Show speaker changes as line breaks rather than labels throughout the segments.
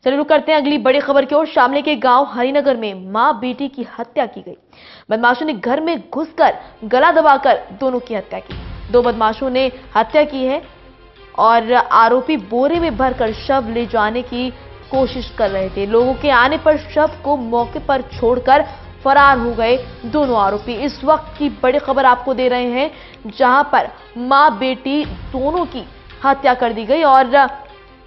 चलिए रुक करते हैं अगली बड़ी खबर की ओर। शामली के गांव हरिनगर में मां बेटी की हत्या की गई। बदमाशों ने घर में घुसकर गला दबाकर दोनों की हत्या की। दो बदमाशों ने हत्या की है और आरोपी बोरे में भरकर शव ले जाने की कोशिश कर रहे थे। लोगों के आने पर शव को मौके पर छोड़कर फरार हो गए दोनों आरोपी। इस वक्त की बड़ी खबर आपको दे रहे हैं, जहां पर मां बेटी दोनों की हत्या कर दी गई। और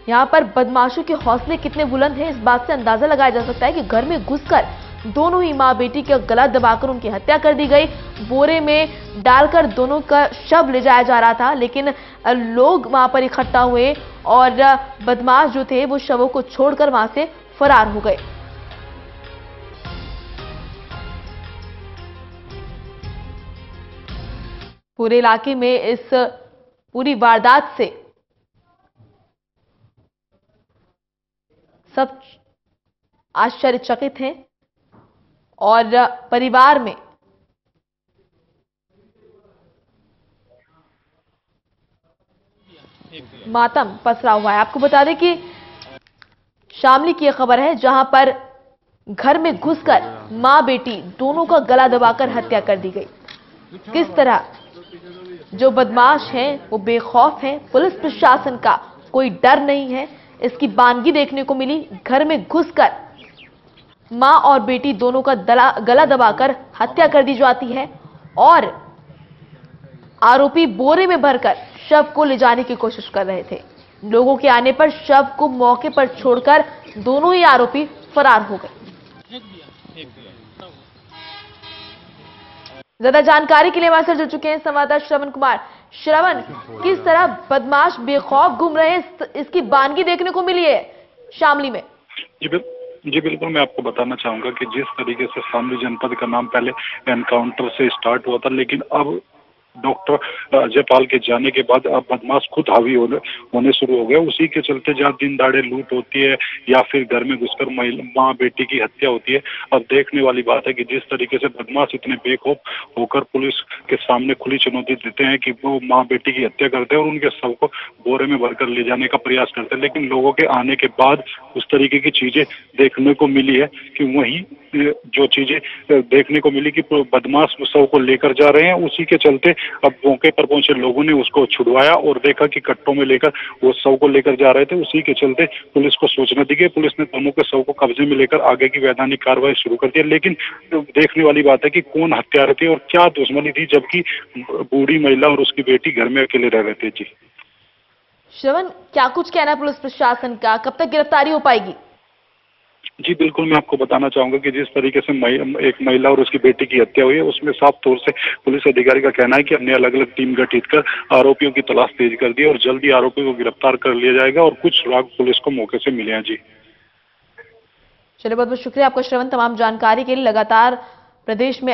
यहां पर बदमाशों के हौसले कितने बुलंद हैं, इस बात से अंदाजा लगाया जा सकता है कि घर में घुसकर दोनों ही मां बेटी का गला दबाकर उनकी हत्या कर दी गई। बोरे में डालकर दोनों का शव ले जाया जा रहा था, लेकिन लोग वहां पर इकट्ठा हुए और बदमाश जो थे वो शवों को छोड़कर वहां से फरार हो गए। पूरे इलाके में इस पूरी वारदात से सब आश्चर्यचकित हैं और परिवार में मातम पसरा हुआ है। आपको बता दें कि शामली की यह खबर है, जहां पर घर में घुसकर मां बेटी दोनों का गला दबाकर हत्या कर दी गई। किस तरह जो बदमाश हैं वो बेखौफ हैं, पुलिस प्रशासन का कोई डर नहीं है, इसकी बानगी देखने को मिली। घर में घुसकर मां और बेटी दोनों का गला दबाकर हत्या कर दी जाती है और आरोपी बोरे में भरकर शव को ले जाने की कोशिश कर रहे थे। लोगों के आने पर शव को मौके पर छोड़कर दोनों ही आरोपी फरार हो गए। ज्यादा जानकारी के लिए हमारे साथ जुड़ चुके हैं संवाददाता श्रवण कुमार। श्रवण, किस तरह बदमाश बेखौफ घूम रहे हैं, इसकी बानगी देखने को मिली है शामली में?
जी बिल्कुल, मैं आपको बताना चाहूंगा कि जिस तरीके से शामली जनपद का नाम पहले एनकाउंटर से स्टार्ट हुआ था, लेकिन अब डॉक्टर अजय पाल के जाने के बाद अब बदमाश खुद हावी होने शुरू हो गए। उसी के चलते जहाँ दिन दाड़े लूट होती है या फिर घर में घुसकर माँ बेटी की हत्या होती है। अब देखने वाली बात है कि जिस तरीके से बदमाश इतने बेखौफ होकर पुलिस के सामने खुली चुनौती देते हैं कि वो माँ बेटी की हत्या करते हैं और उनके शव को बोरे में भरकर ले जाने का प्रयास करते हैं, लेकिन लोगों के आने के बाद उस तरीके की चीजें देखने को मिली है कि वही जो चीजें देखने को मिली कि बदमाश शव को लेकर जा रहे हैं। उसी के चलते अब मौके पर पहुंचे लोगों ने उसको छुड़वाया और देखा कि कट्टों में लेकर वो शव को लेकर जा रहे थे। उसी के चलते पुलिस को सूचना दी गई। पुलिस ने दोनों के शव को कब्जे में लेकर आगे की वैधानिक कार्रवाई शुरू कर दी। लेकिन देखने वाली बात है कि कौन हत्यारे थे और क्या दुश्मनी थी, जबकि बूढ़ी महिला और उसकी बेटी घर में अकेले रह रहे थे। जी
श्रवण, क्या कुछ कहना है पुलिस प्रशासन का, कब तक गिरफ्तारी हो पाएगी?
जी बिल्कुल, मैं आपको बताना चाहूंगा कि जिस तरीके से एक महिला और उसकी बेटी की हत्या हुई है, उसमें साफ तौर से पुलिस अधिकारी का कहना है कि हमने अलग अलग टीम गठित कर आरोपियों की तलाश तेज कर दी और जल्दी आरोपी को गिरफ्तार कर लिया जाएगा और कुछ सुराग पुलिस को मौके से मिले हैं। जी
चलिए, बहुत बहुत शुक्रिया आपका श्रवण, तमाम जानकारी के लिए। लगातार प्रदेश में